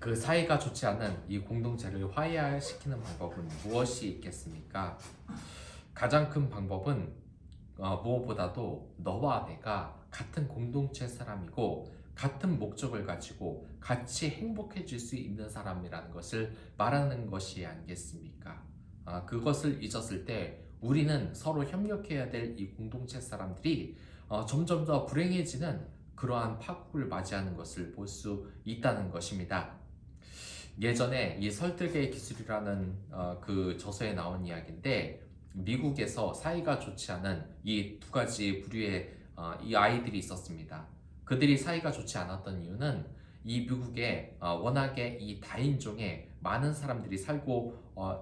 그 사이가 좋지 않은 이 공동체를 화해시키는 방법은 무엇이 있겠습니까? 가장 큰 방법은 무엇보다도 너와 내가 같은 공동체 사람이고 같은 목적을 가지고 같이 행복해질 수 있는 사람이라는 것을 말하는 것이 아니겠습니까? 그것을 잊었을 때 우리는 서로 협력해야 될 이 공동체 사람들이 점점 더 불행해지는 그러한 파국을 맞이하는 것을 볼 수 있다는 것입니다. 예전에 이 설득의 기술이라는 그 저서에 나온 이야기인데, 미국에서 사이가 좋지 않은 이 두 가지 부류의 이 아이들이 있었습니다. 그들이 사이가 좋지 않았던 이유는 이 미국에 워낙에 이 다인종의 많은 사람들이 살고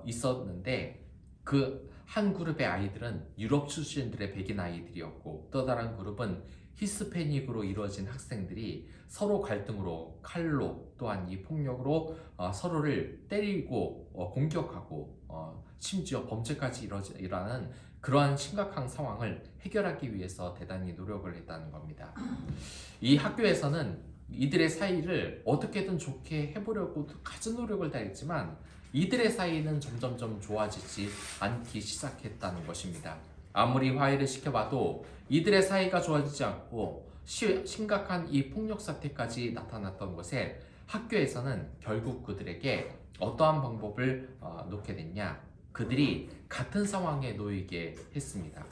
있었는데, 그 한 그룹의 아이들은 유럽 출신들의 백인 아이들이었고, 또 다른 그룹은 히스패닉으로 이루어진 학생들이 서로 갈등으로, 칼로, 또한 이 폭력으로 서로를 때리고 공격하고 심지어 범죄까지 일어나는 그러한 심각한 상황을 해결하기 위해서 대단히 노력을 했다는 겁니다. 이 학교에서는 이들의 사이를 어떻게든 좋게 해보려고 갖은 노력을 다했지만 이들의 사이는 점점점 좋아지지 않기 시작했다는 것입니다. 아무리 화해를 시켜봐도 이들의 사이가 좋아지지 않고 심각한 이 폭력 사태까지 나타났던 것에 학교에서는 결국 그들에게 어떠한 방법을 놓게 됐냐? 그들이 같은 상황에 놓이게 했습니다.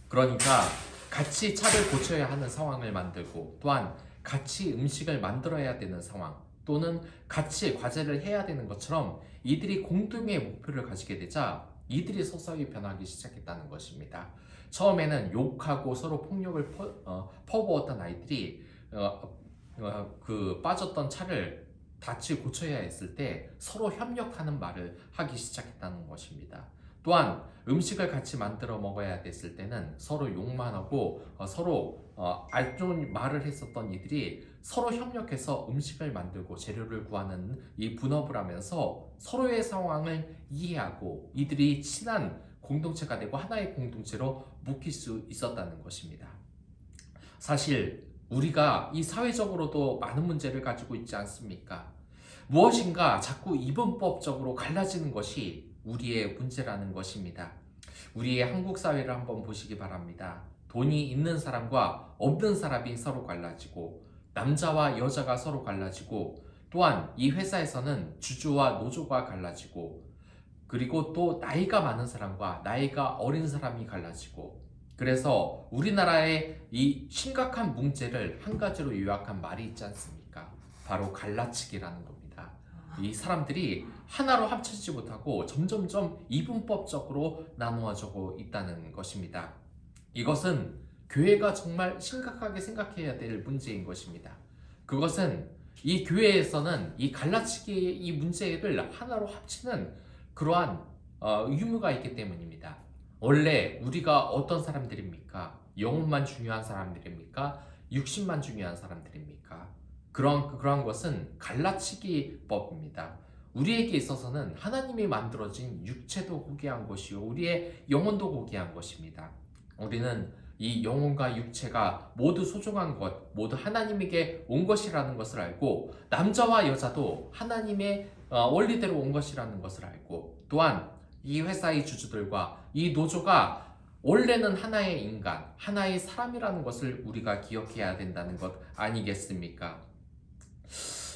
그러니까 같이 차를 고쳐야 하는 상황을 만들고, 또한 같이 음식을 만들어야 되는 상황, 또는 같이 과제를 해야 되는 것처럼 이들이 공동의 목표를 가지게 되자 이들이 서서히 변하기 시작했다는 것입니다. 처음에는 욕하고 서로 폭력을 퍼부었던 아이들이 그 빠졌던 차를 다시 고쳐야 했을 때 서로 협력하는 말을 하기 시작했다는 것입니다. 또한 음식을 같이 만들어 먹어야 됐을 때는 서로 욕만 하고 서로 안 좋은 말을 했었던 이들이 서로 협력해서 음식을 만들고 재료를 구하는 이 분업을 하면서 서로의 상황을 이해하고 이들이 친한 공동체가 되고 하나의 공동체로 묶일 수 있었다는 것입니다. 사실 우리가 이 사회적으로도 많은 문제를 가지고 있지 않습니까? 무엇인가 자꾸 이분법적으로 갈라지는 것이 우리의 문제라는 것입니다. 우리의 한국 사회를 한번 보시기 바랍니다. 돈이 있는 사람과 없는 사람이 서로 갈라지고, 남자와 여자가 서로 갈라지고, 또한 이 회사에서는 주주와 노조가 갈라지고, 그리고 또 나이가 많은 사람과 나이가 어린 사람이 갈라지고, 그래서 우리나라의 이 심각한 문제를 한 가지로 요약한 말이 있지 않습니까? 바로 갈라치기라는 겁니다. 이 사람들이 하나로 합쳐지지 못하고 점점점 이분법적으로 나누어지고 있다는 것입니다. 이것은 교회가 정말 심각하게 생각해야 될 문제인 것입니다. 그것은 이 교회에서는 이 갈라치기의 이 문제를 하나로 합치는 그러한 의무가 있기 때문입니다. 원래 우리가 어떤 사람들입니까? 영혼만 중요한 사람들입니까? 육신만 중요한 사람들입니까? 그러한 것은 갈라치기법입니다. 우리에게 있어서는 하나님이 만들어진 육체도 고귀한 것이요, 우리의 영혼도 고귀한 것입니다. 우리는 이 영혼과 육체가 모두 소중한 것, 모두 하나님에게 온 것이라는 것을 알고, 남자와 여자도 하나님의 원리대로 온 것이라는 것을 알고, 또한 이 회사의 주주들과 이 노조가 원래는 하나의 인간, 하나의 사람이라는 것을 우리가 기억해야 된다는 것 아니겠습니까?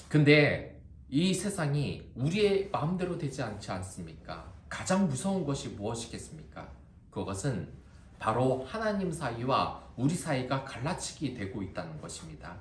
근데 이 세상이 우리의 마음대로 되지 않지 않습니까? 가장 무서운 것이 무엇이겠습니까? 그것은 바로 하나님 사이와 우리 사이가 갈라치기 되고 있다는 것입니다.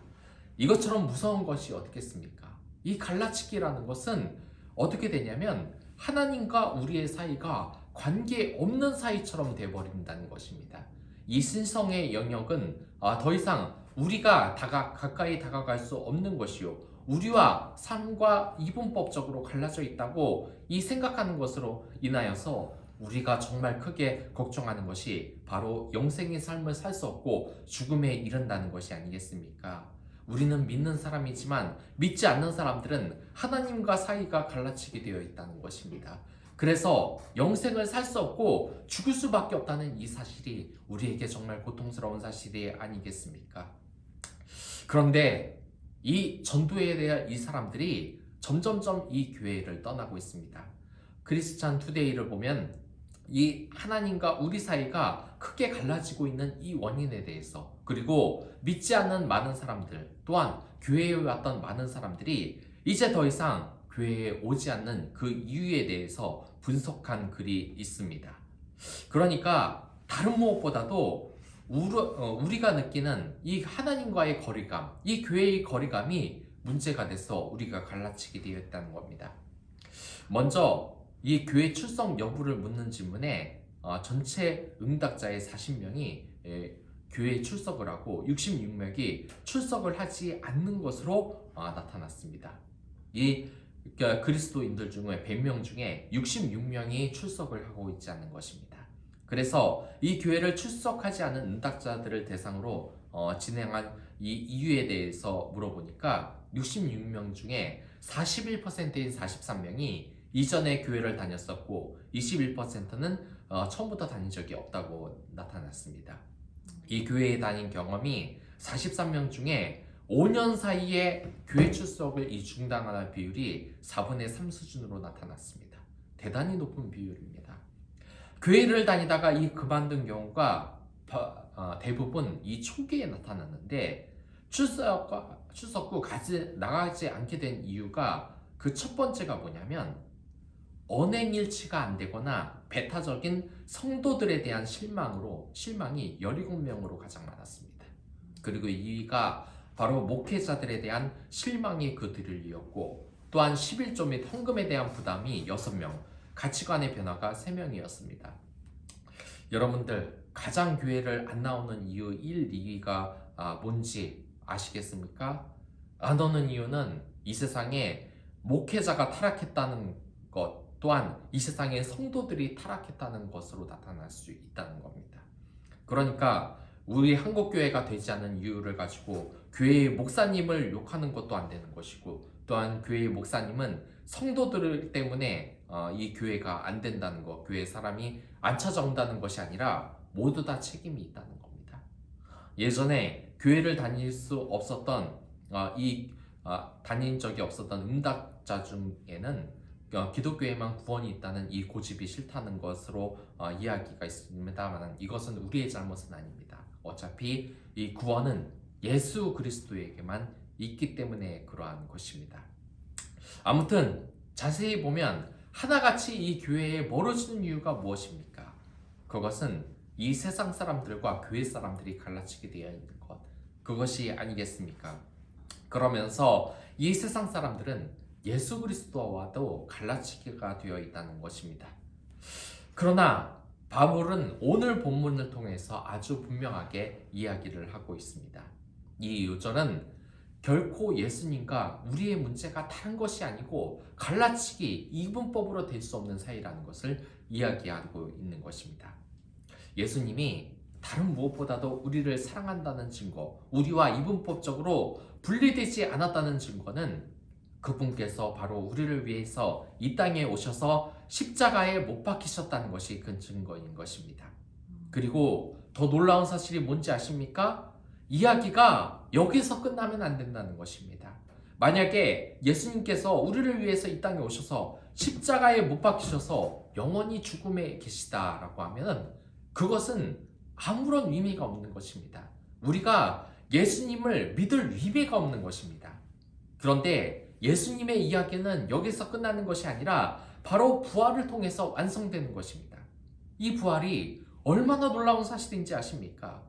이것처럼 무서운 것이 어떻겠습니까? 이 갈라치기라는 것은 어떻게 되냐면 하나님과 우리의 사이가 관계없는 사이처럼 되어버린다는 것입니다. 이 신성의 영역은 더 이상 우리가 가까이 다가갈 수 없는 것이요, 우리와 삶과 이분법적으로 갈라져 있다고 이 생각하는 것으로 인하여서 우리가 정말 크게 걱정하는 것이 바로 영생의 삶을 살 수 없고 죽음에 이른다는 것이 아니겠습니까? 우리는 믿는 사람이지만 믿지 않는 사람들은 하나님과 사이가 갈라치게 되어 있다는 것입니다. 그래서 영생을 살 수 없고 죽을 수밖에 없다는 이 사실이 우리에게 정말 고통스러운 사실이 아니겠습니까? 그런데 이 전도에 대한 이 사람들이 점점점 이 교회를 떠나고 있습니다. 크리스찬 투데이를 보면 이 하나님과 우리 사이가 크게 갈라지고 있는 이 원인에 대해서, 그리고 믿지 않는 많은 사람들, 또한 교회에 왔던 많은 사람들이 이제 더 이상 교회에 오지 않는 그 이유에 대해서 분석한 글이 있습니다. 그러니까 다른 무엇보다도 우리가 느끼는 이 하나님과의 거리감, 이 교회의 거리감이 문제가 돼서 우리가 갈라치게 되어 있다는 겁니다. 먼저 이 교회 출석 여부를 묻는 질문에 전체 응답자의 40명이 교회에 출석을 하고 66명이 출석을 하지 않는 것으로 나타났습니다. 이 그리스도인들 중에 100명 중에 66명이 출석을 하고 있지 않는 것입니다. 그래서 이 교회를 출석하지 않은 응답자들을 대상으로 진행한 이 이유에 대해서 물어보니까 66명 중에 41%인 43명이 이전에 교회를 다녔었고 21%는 처음부터 다닌 적이 없다고 나타났습니다. 이 교회에 다닌 경험이 43명 중에 5년 사이에 교회 출석을 중단하는 비율이 4분의 3 수준으로 나타났습니다. 대단히 높은 비율입니다. 교회를 다니다가 그만둔 경우가 대부분 이 초기에 나타났는데 출석 후 나가지 않게 된 이유가 그 첫 번째가 뭐냐면 언행일치가 안 되거나 배타적인 성도들에 대한 실망이 17명으로 가장 많았습니다. 그리고 2위가 바로 목회자들에 대한 실망이 그 뒤를 이었고, 또한 11조 및 헌금에 대한 부담이 6명, 가치관의 변화가 3명이었습니다. 여러분들, 가장 교회를 안 나오는 이유 1, 2위가 뭔지 아시겠습니까? 안 오는 이유는 이 세상에 목회자가 타락했다는 것, 또한 이 세상에 성도들이 타락했다는 것으로 나타날 수 있다는 겁니다. 그러니까 우리 한국교회가 되지 않는 이유를 가지고 교회의 목사님을 욕하는 것도 안 되는 것이고, 또한 교회의 목사님은 성도들 때문에 이 교회가 안 된다는 것, 교회 사람이 안 찾아온다는 것이 아니라 모두 다 책임이 있다는 겁니다. 예전에 교회를 다닐 수 없었던 다닌 적이 없었던 응답자 중에는 기독교에만 구원이 있다는 이 고집이 싫다는 것으로 이야기가 있습니다만, 이것은 우리의 잘못은 아닙니다. 어차피 이 구원은 예수 그리스도에게만 있기 때문에 그러한 것입니다. 아무튼 자세히 보면 하나같이 이 교회에 멀어지는 이유가 무엇입니까? 그것은 이 세상 사람들과 교회 사람들이 갈라치게 되어 있는 것, 그것이 아니겠습니까? 그러면서 이 세상 사람들은 예수 그리스도와도 갈라치기가 되어 있다는 것입니다. 그러나 바울은 오늘 본문을 통해서 아주 분명하게 이야기를 하고 있습니다. 이 요절은 결코 예수님과 우리의 문제가 다른 것이 아니고 갈라치기, 이분법으로 될 수 없는 사이라는 것을 이야기하고 있는 것입니다. 예수님이 다른 무엇보다도 우리를 사랑한다는 증거, 우리와 이분법적으로 분리되지 않았다는 증거는 그분께서 바로 우리를 위해서 이 땅에 오셔서 십자가에 못 박히셨다는 것이 그 증거인 것입니다. 그리고 더 놀라운 사실이 뭔지 아십니까? 이야기가 여기서 끝나면 안 된다는 것입니다. 만약에 예수님께서 우리를 위해서 이 땅에 오셔서 십자가에 못 박히셔서 영원히 죽음에 계시다라고 하면 그것은 아무런 의미가 없는 것입니다. 우리가 예수님을 믿을 의미가 없는 것입니다. 그런데 예수님의 이야기는 여기서 끝나는 것이 아니라 바로 부활을 통해서 완성되는 것입니다. 이 부활이 얼마나 놀라운 사실인지 아십니까?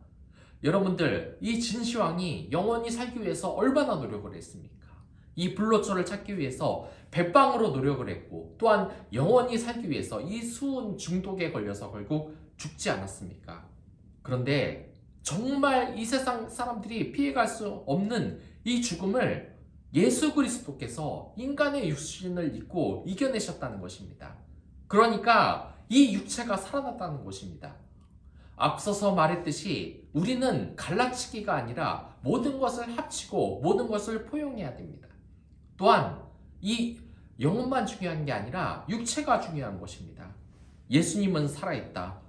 여러분들, 이 진시황이 영원히 살기 위해서 얼마나 노력을 했습니까? 이 불로초를 찾기 위해서 백방으로 노력을 했고, 또한 영원히 살기 위해서 이 수은 중독에 걸려서 결국 죽지 않았습니까? 그런데 정말 이 세상 사람들이 피해갈 수 없는 이 죽음을 예수 그리스도께서 인간의 육신을 입고 이겨내셨다는 것입니다. 그러니까 이 육체가 살아났다는 것입니다. 앞서서 말했듯이 우리는 갈라치기가 아니라 모든 것을 합치고 모든 것을 포용해야 됩니다. 또한 이 영혼만 중요한 게 아니라 육체가 중요한 것입니다. 예수님은 살아있다.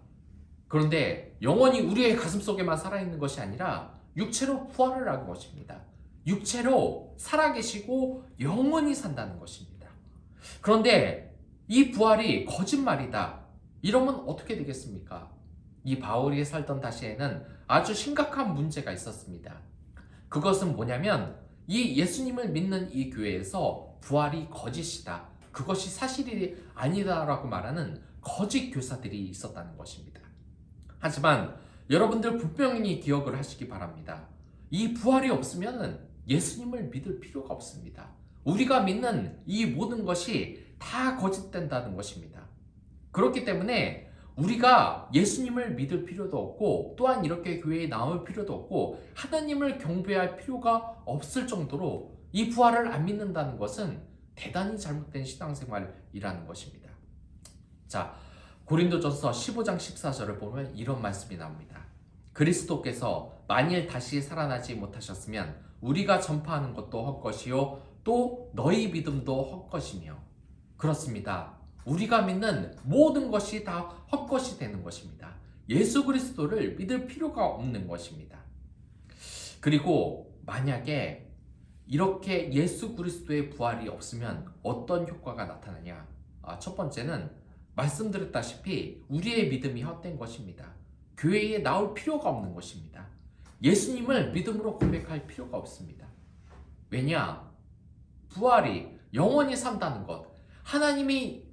그런데 영혼이 우리의 가슴속에만 살아있는 것이 아니라 육체로 부활을 한 것입니다. 육체로 살아계시고 영원히 산다는 것입니다. 그런데 이 부활이 거짓말이다. 이러면 어떻게 되겠습니까? 이 바울이 살던 다시에는 아주 심각한 문제가 있었습니다. 그것은 뭐냐면 이 예수님을 믿는 이 교회에서 부활이 거짓이다. 그것이 사실이 아니다라고 말하는 거짓 교사들이 있었다는 것입니다. 하지만 여러분들 분명히 기억을 하시기 바랍니다. 이 부활이 없으면 예수님을 믿을 필요가 없습니다. 우리가 믿는 이 모든 것이 다 거짓된다는 것입니다. 그렇기 때문에 우리가 예수님을 믿을 필요도 없고 또한 이렇게 교회에 나올 필요도 없고 하나님을 경배할 필요가 없을 정도로 이 부활을 안 믿는다는 것은 대단히 잘못된 신앙생활이라는 것입니다. 자, 고린도전서 15장 14절을 보면 이런 말씀이 나옵니다. 그리스도께서 만일 다시 살아나지 못하셨으면 우리가 전파하는 것도 헛것이요 또 너희 믿음도 헛것이며. 그렇습니다. 우리가 믿는 모든 것이 다 헛것이 되는 것입니다. 예수 그리스도를 믿을 필요가 없는 것입니다. 그리고 만약에 이렇게 예수 그리스도의 부활이 없으면 어떤 효과가 나타나냐? 첫 번째는 말씀드렸다시피 우리의 믿음이 헛된 것입니다. 교회에 나올 필요가 없는 것입니다. 예수님을 믿음으로 고백할 필요가 없습니다. 왜냐? 부활이 영원히 산다는 것, 하나님이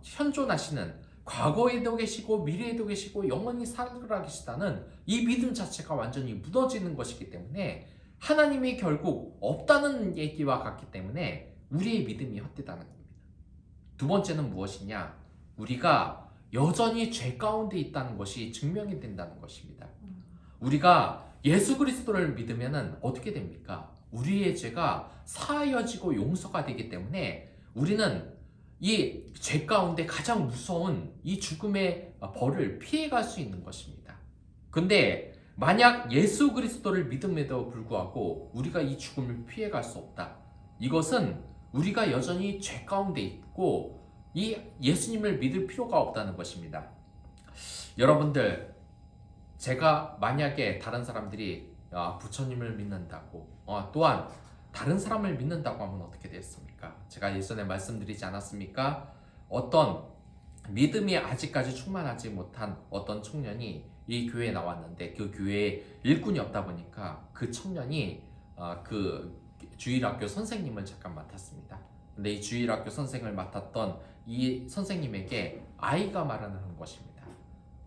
현존하시는 과거에도 계시고 미래에도 계시고 영원히 살아계시다는 이 믿음 자체가 완전히 무너지는 것이기 때문에 하나님이 결국 없다는 얘기와 같기 때문에 우리의 믿음이 헛되다는 겁니다. 두 번째는 무엇이냐? 우리가 여전히 죄 가운데 있다는 것이 증명이 된다는 것입니다. 우리가 예수 그리스도를 믿으면 어떻게 됩니까? 우리의 죄가 사하여지고 용서가 되기 때문에 우리는 이 죄 가운데 가장 무서운 이 죽음의 벌을 피해갈 수 있는 것입니다. 근데 만약 예수 그리스도를 믿음에도 불구하고 우리가 이 죽음을 피해갈 수 없다. 이것은 우리가 여전히 죄 가운데 있고 이 예수님을 믿을 필요가 없다는 것입니다. 여러분들, 제가 만약에 다른 사람들이 부처님을 믿는다고 또한 다른 사람을 믿는다고 하면 어떻게 되겠습니까? 제가 예전에 말씀드리지 않았습니까? 어떤 믿음이 아직까지 충만하지 못한 어떤 청년이 이 교회에 나왔는데 그 교회에 일꾼이 없다 보니까 그 청년이 그 주일학교 선생님을 잠깐 맡았습니다. 근데 이 주일학교 선생을 맡았던 이 선생님에게 아이가 말하는 것입니다.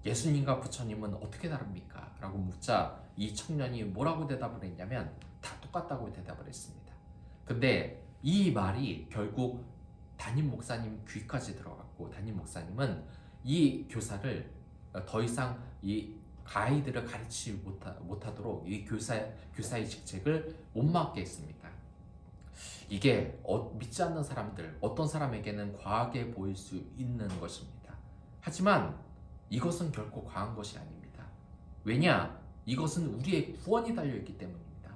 예수님과 부처님은 어떻게 다릅니까? 라고 묻자 이 청년이 뭐라고 대답을 했냐면 다 똑같다고 대답을 했습니다. 근데 이 말이 결국 담임 목사님 귀까지 들어갔고 담임 목사님은 이 교사를 더 이상 이 아이들을 가르치지 못하도록 이 교사의 직책을 못 맡게 했습니다. 이게 믿지 않는 사람들, 어떤 사람에게는 과하게 보일 수 있는 것입니다. 하지만 이것은 결코 과한 것이 아닙니다. 왜냐? 이것은 우리의 구원이 달려있기 때문입니다.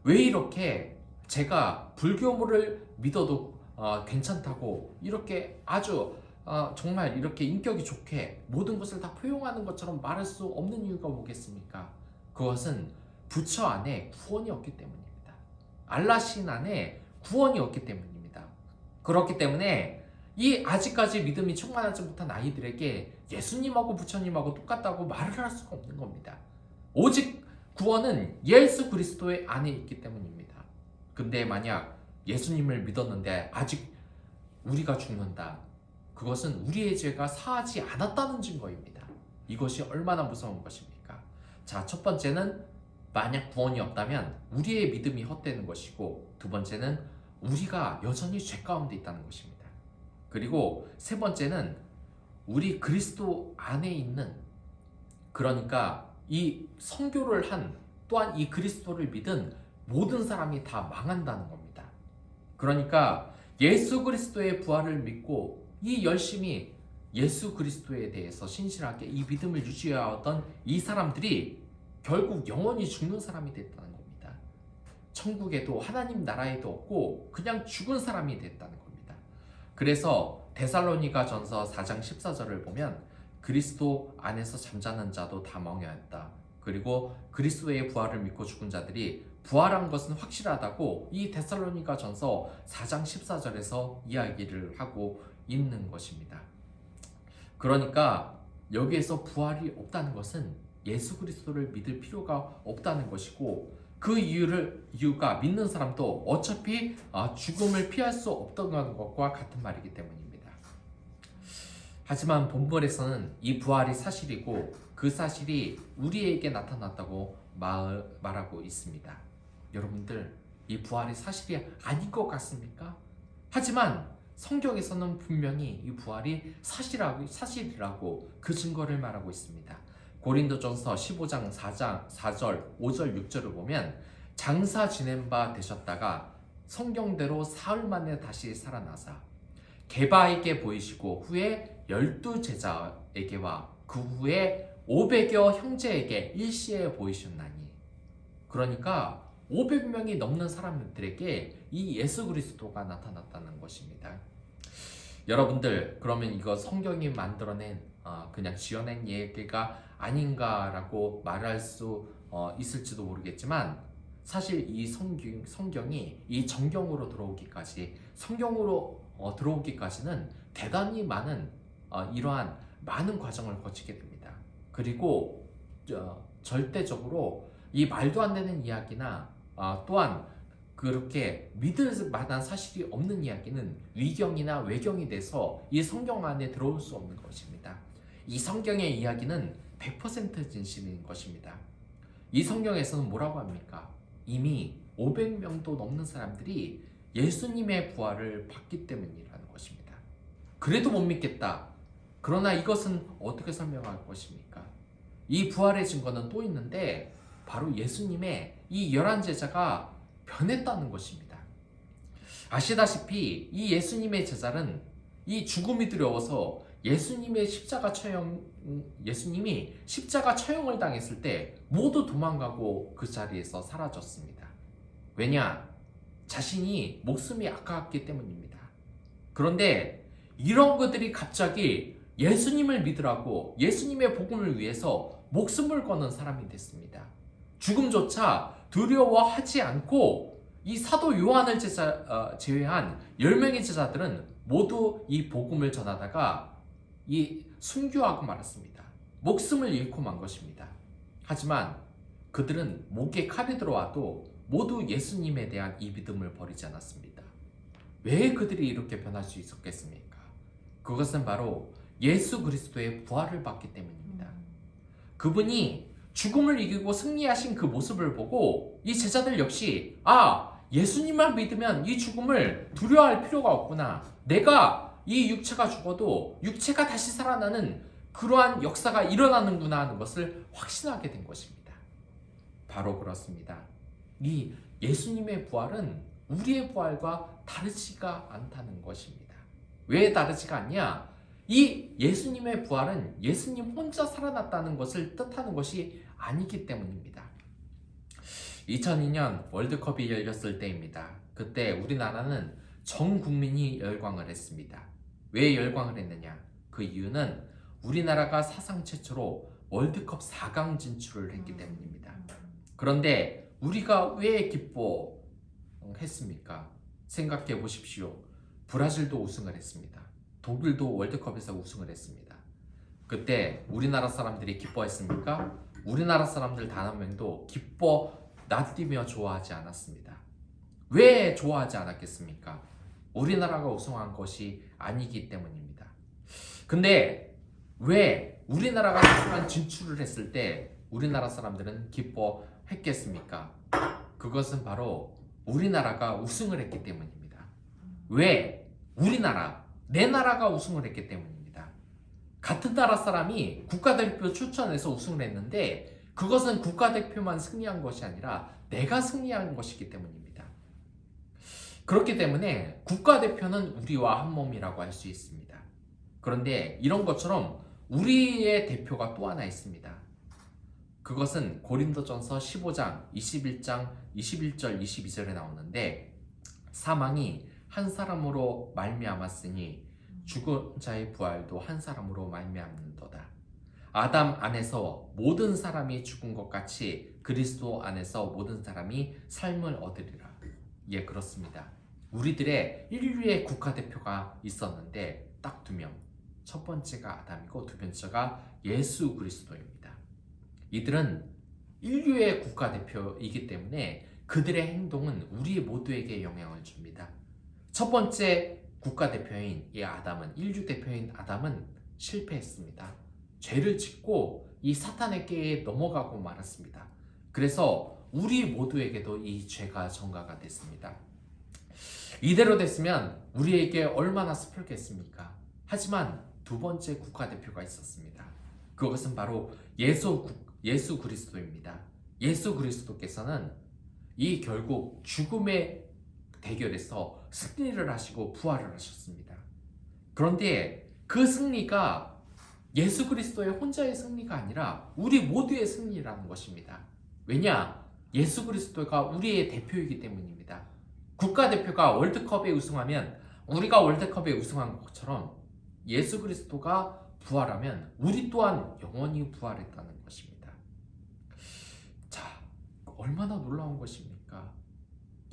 왜 이렇게 제가 불교를 믿어도 괜찮다고 이렇게 아주 정말 이렇게 인격이 좋게 모든 것을 다 포용하는 것처럼 말할 수 없는 이유가 뭐겠습니까? 그것은 부처 안에 구원이 없기 때문입니다. 알라신 안에 구원이 없기 때문입니다. 그렇기 때문에 이 아직까지 믿음이 충만하지 못한 아이들에게 예수님하고 부처님하고 똑같다고 말을 할 수가 없는 겁니다. 오직 구원은 예수 그리스도의 안에 있기 때문입니다. 근데 만약 예수님을 믿었는데 아직 우리가 죽는다. 그것은 우리의 죄가 사하지 않았다는 증거입니다. 이것이 얼마나 무서운 것입니까? 자, 첫 번째는 만약 구원이 없다면 우리의 믿음이 헛되는 것이고, 두 번째는 우리가 여전히 죄 가운데 있다는 것입니다. 그리고 세 번째는 우리 그리스도 안에 있는, 그러니까 이 선교를 한 또한 이 그리스도를 믿은 모든 사람이 다 망한다는 겁니다. 그러니까 예수 그리스도의 부활을 믿고 이 열심히 예수 그리스도에 대해서 신실하게 이 믿음을 유지하던 이 사람들이 결국 영원히 죽는 사람이 됐다는 겁니다. 천국에도 하나님 나라에도 없고 그냥 죽은 사람이 됐다는 겁니다. 그래서 데살로니가 전서 4장 14절을 보면 그리스도 안에서 잠자는 자도 다 멍해했다. 그리고 그리스도의 부활을 믿고 죽은 자들이 부활한 것은 확실하다고 이 데살로니가전서 4장 14절에서 이야기를 하고 있는 것입니다. 그러니까 여기에서 부활이 없다는 것은 예수 그리스도를 믿을 필요가 없다는 것이고, 그 이유가 믿는 사람도 어차피 죽음을 피할 수 없던 것과 같은 말이기 때문입니다. 하지만 본문에서는 이 부활이 사실이고 그 사실이 우리에게 나타났다고 말하고 있습니다. 여러분들, 이 부활이 사실이 아닌 것 같습니까? 하지만 성경에서는 분명히 이 부활이 사실이라고 그 증거를 말하고 있습니다. 고린도전서 15장 4절, 5절, 6절을 보면 장사 지낸 바 되셨다가 성경대로 사흘 만에 다시 살아나사 게바에게 보이시고 후에 12제자에게와 그 후에 500여 형제에게 일시에 보이셨나니. 그러니까 500명이 넘는 사람들에게 이 예수 그리스도가 나타났다는 것입니다. 여러분들, 그러면 이거 성경이 만들어낸 그냥 지어낸 얘기가 아닌가라고 말할 수 있을지도 모르겠지만, 사실 이 성경이 이 정경으로 들어오기까지, 성경으로 들어오기까지는 대단히 많은 이러한 많은 과정을 거치게 됩니다. 그리고 절대적으로 이 말도 안 되는 이야기나 또한 그렇게 믿을 만한 사실이 없는 이야기는 위경이나 외경이 돼서 이 성경 안에 들어올 수 없는 것입니다. 이 성경의 이야기는 100% 진실인 것입니다. 이 성경에서는 뭐라고 합니까? 이미 500명도 넘는 사람들이 예수님의 부활을 봤기 때문이라는 것입니다. 그래도 못 믿겠다. 그러나 이것은 어떻게 설명할 것입니까? 이 부활의 증거는 또 있는데, 바로 예수님의 이 11제자가 변했다는 것입니다. 아시다시피 이 예수님의 제자는 이 죽음이 두려워서 예수님이 십자가 처형을 당했을 때 모두 도망가고 그 자리에서 사라졌습니다. 왜냐? 자신이 목숨이 아까웠기 때문입니다. 그런데 이런 것들이 갑자기 예수님을 믿으라고 예수님의 복음을 위해서 목숨을 거는 사람이 됐습니다. 죽음조차 두려워하지 않고 이 사도 요한을 제외한 10명의 제자들은 모두 이 복음을 전하다가 이 순교하고 말았습니다. 목숨을 잃고 만 것입니다. 하지만 그들은 목에 칼이 들어와도 모두 예수님에 대한 이 믿음을 버리지 않았습니다. 왜 그들이 이렇게 변할 수 있었겠습니까? 그것은 바로 예수 그리스도의 부활을 봤기 때문입니다. 그분이 죽음을 이기고 승리하신 그 모습을 보고 이 제자들 역시 예수님만 믿으면 이 죽음을 두려워할 필요가 없구나. 내가 이 육체가 죽어도 육체가 다시 살아나는 그러한 역사가 일어나는구나 하는 것을 확신하게 된 것입니다. 바로 그렇습니다. 이 예수님의 부활은 우리의 부활과 다르지가 않다는 것입니다. 왜 다르지가 않냐? 이 예수님의 부활은 예수님 혼자 살아났다는 것을 뜻하는 것이 아니기 때문입니다. 2002년 월드컵이 열렸을 때입니다. 그때 우리나라는 전 국민이 열광을 했습니다. 왜 열광을 했느냐? 그 이유는 우리나라가 사상 최초로 월드컵 4강 진출을 했기 때문입니다. 그런데 우리가 왜 기뻐했습니까? 생각해 보십시오. 브라질도 우승을 했습니다. 독일도 월드컵에서 우승을 했습니다. 그때 우리나라 사람들이 기뻐했습니까? 우리나라 사람들 단 한 명도 낯뛰며 좋아하지 않았습니다. 왜 좋아하지 않았겠습니까? 우리나라가 우승한 것이 아니기 때문입니다. 근데 왜 우리나라가 4강 진출을 했을 때 우리나라 사람들은 기뻐했겠습니까? 그것은 바로 우리나라가 우승을 했기 때문입니다. 왜? 내 나라가 우승을 했기 때문입니다. 같은 나라 사람이 국가대표 출전해서 우승을 했는데 그것은 국가대표만 승리한 것이 아니라 내가 승리한 것이기 때문입니다. 그렇기 때문에 국가대표는 우리와 한 몸이라고 할 수 있습니다. 그런데 이런 것처럼 우리의 대표가 또 하나 있습니다. 그것은 고린도전서 15장 21절 22절에 나오는데, 사망이 한 사람으로 말미암았으니 죽은 자의 부활도 한 사람으로 말미암는도다. 아담 안에서 모든 사람이 죽은 것 같이 그리스도 안에서 모든 사람이 삶을 얻으리라. 예, 그렇습니다. 우리들의 인류의 국가대표가 있었는데 딱 두 명. 첫 번째가 아담이고 두 번째가 예수 그리스도입니다. 이들은 인류의 국가대표이기 때문에 그들의 행동은 우리 모두에게 영향을 줍니다. 첫 번째 국가대표인 이 아담은, 인류 대표인 아담은 실패했습니다. 죄를 짓고 이 사탄의 꾀에 넘어가고 말았습니다. 그래서 우리 모두에게도 이 죄가 전가가 됐습니다. 이대로 됐으면 우리에게 얼마나 슬프겠습니까? 하지만 두 번째 국가대표가 있었습니다. 그것은 바로 예수 그리스도입니다. 예수 그리스도께서는 이 결국 죽음의 대결에서 승리를 하시고 부활을 하셨습니다. 그런데 그 승리가 예수 그리스도의 혼자의 승리가 아니라 우리 모두의 승리라는 것입니다. 왜냐? 예수 그리스도가 우리의 대표이기 때문입니다. 국가대표가 월드컵에 우승하면 우리가 월드컵에 우승한 것처럼 예수 그리스도가 부활하면 우리 또한 영원히 부활했다는 것입니다. 자, 얼마나 놀라운 것입니까?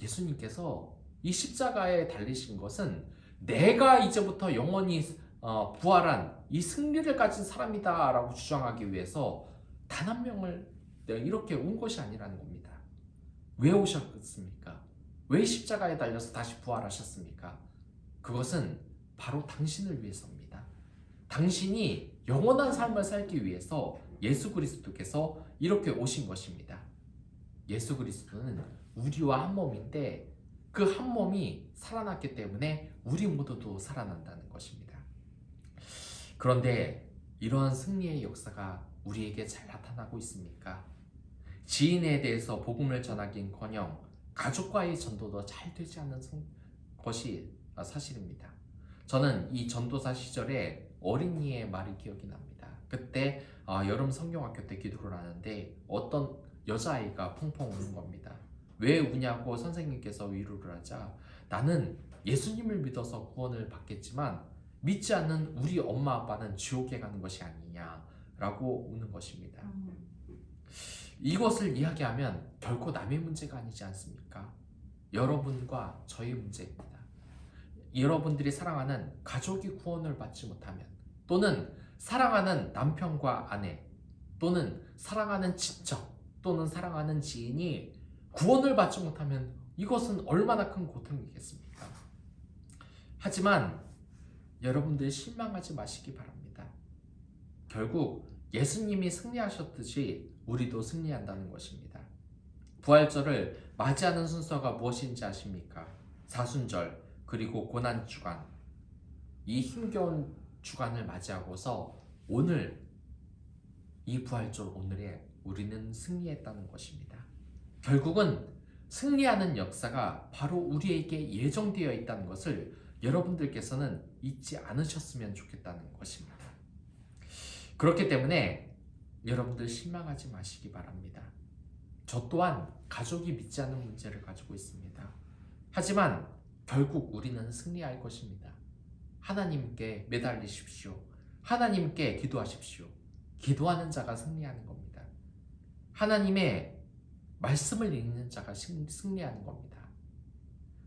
예수님께서 이 십자가에 달리신 것은 내가 이제부터 영원히 부활한 이 승리를 가진 사람이다 라고 주장하기 위해서 단 한 명을 이렇게 온 것이 아니라는 겁니다. 왜 오셨습니까? 왜 십자가에 달려서 다시 부활하셨습니까? 그것은 바로 당신을 위해서입니다. 당신이 영원한 삶을 살기 위해서 예수 그리스도께서 이렇게 오신 것입니다. 예수 그리스도는 우리와 한 몸인데 그 한 몸이 살아났기 때문에 우리 모두도 살아난다는 것입니다. 그런데 이러한 승리의 역사가 우리에게 잘 나타나고 있습니까? 지인에 대해서 복음을 전하긴커녕 가족과의 전도도 잘 되지 않는 것이 사실입니다. 저는 이 전도사 시절에 어린이의 말이 기억이 납니다. 그때 여름 성경학교 때 기도를 하는데 어떤 여자아이가 펑펑 우는 겁니다. 왜 우냐고 선생님께서 위로를 하자 나는 예수님을 믿어서 구원을 받겠지만 믿지 않는 우리 엄마 아빠는 지옥에 가는 것이 아니냐라고 우는 것입니다. 이것을 이야기하면 결코 남의 문제가 아니지 않습니까? 여러분과 저의 문제입니다. 여러분들이 사랑하는 가족이 구원을 받지 못하면 또는 사랑하는 남편과 아내 또는 사랑하는 친척 또는 사랑하는 지인이 구원을 받지 못하면 이것은 얼마나 큰 고통이겠습니까? 하지만 여러분들 실망하지 마시기 바랍니다. 결국 예수님이 승리하셨듯이 우리도 승리한다는 것입니다. 부활절을 맞이하는 순서가 무엇인지 아십니까? 사순절 그리고 고난주간, 이 힘겨운 주간을 맞이하고서 오늘 이 부활절 오늘에 우리는 승리했다는 것입니다. 결국은 승리하는 역사가 바로 우리에게 예정되어 있다는 것을 여러분들께서는 잊지 않으셨으면 좋겠다는 것입니다. 그렇기 때문에 여러분들 실망하지 마시기 바랍니다. 저 또한 가족이 믿지 않는 문제를 가지고 있습니다. 하지만 결국 우리는 승리할 것입니다. 하나님께 매달리십시오. 하나님께 기도하십시오. 기도하는 자가 승리하는 겁니다. 하나님의 말씀을 읽는 자가 승리하는 겁니다.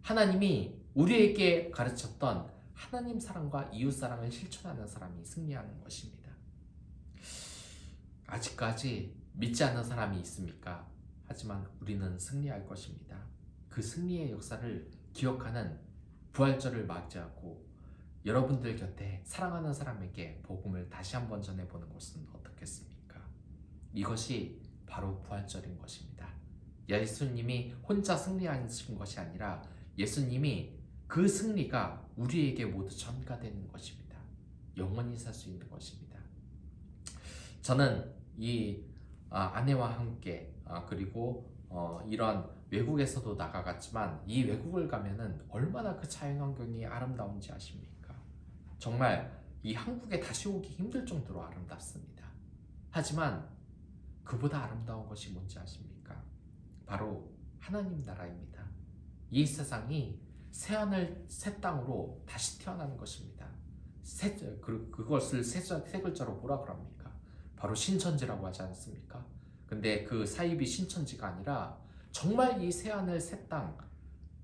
하나님이 우리에게 가르쳤던 하나님 사랑과 이웃 사랑을 실천하는 사람이 승리하는 것입니다. 아직까지 믿지 않는 사람이 있습니까? 하지만 우리는 승리할 것입니다. 그 승리의 역사를 기억하는 부활절을 맞이하고 여러분들 곁에 사랑하는 사람에게 복음을 다시 한번 전해보는 것은 어떻겠습니까? 이것이 바로 부활절인 것입니다. 예수님이 혼자 승리하신 것이 아니라 예수님이 그 승리가 우리에게 모두 전가되는 것입니다. 영원히 살 수 있는 것입니다. 저는 이 아내와 함께 그리고 이런 외국에서도 나가갔지만 이 외국을 가면은 얼마나 그 자연환경이 아름다운지 아십니까? 정말 이 한국에 다시 오기 힘들 정도로 아름답습니다. 하지만 그보다 아름다운 것이 뭔지 아십니까? 바로 하나님 나라입니다. 이 세상이 새하늘 새 땅으로 다시 태어나는 것입니다. 그것을 세 글자로 뭐라 그럽니까? 바로 신천지라고 하지 않습니까? 근데 그 사입이 신천지가 아니라 정말 이 새하늘 새 땅,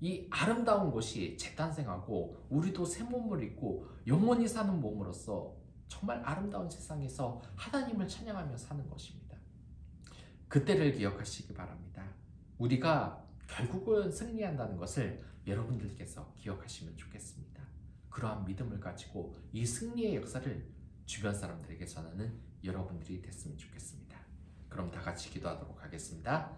이 아름다운 곳이 재탄생하고 우리도 새 몸을 입고 영원히 사는 몸으로서 정말 아름다운 세상에서 하나님을 찬양하며 사는 것입니다. 그때를 기억하시기 바랍니다. 우리가 결국은 승리한다는 것을 여러분들께서 기억하시면 좋겠습니다. 그러한 믿음을 가지고 이 승리의 역사를 주변 사람들에게 전하는 여러분들이 됐으면 좋겠습니다. 그럼 다 같이 기도하도록 하겠습니다.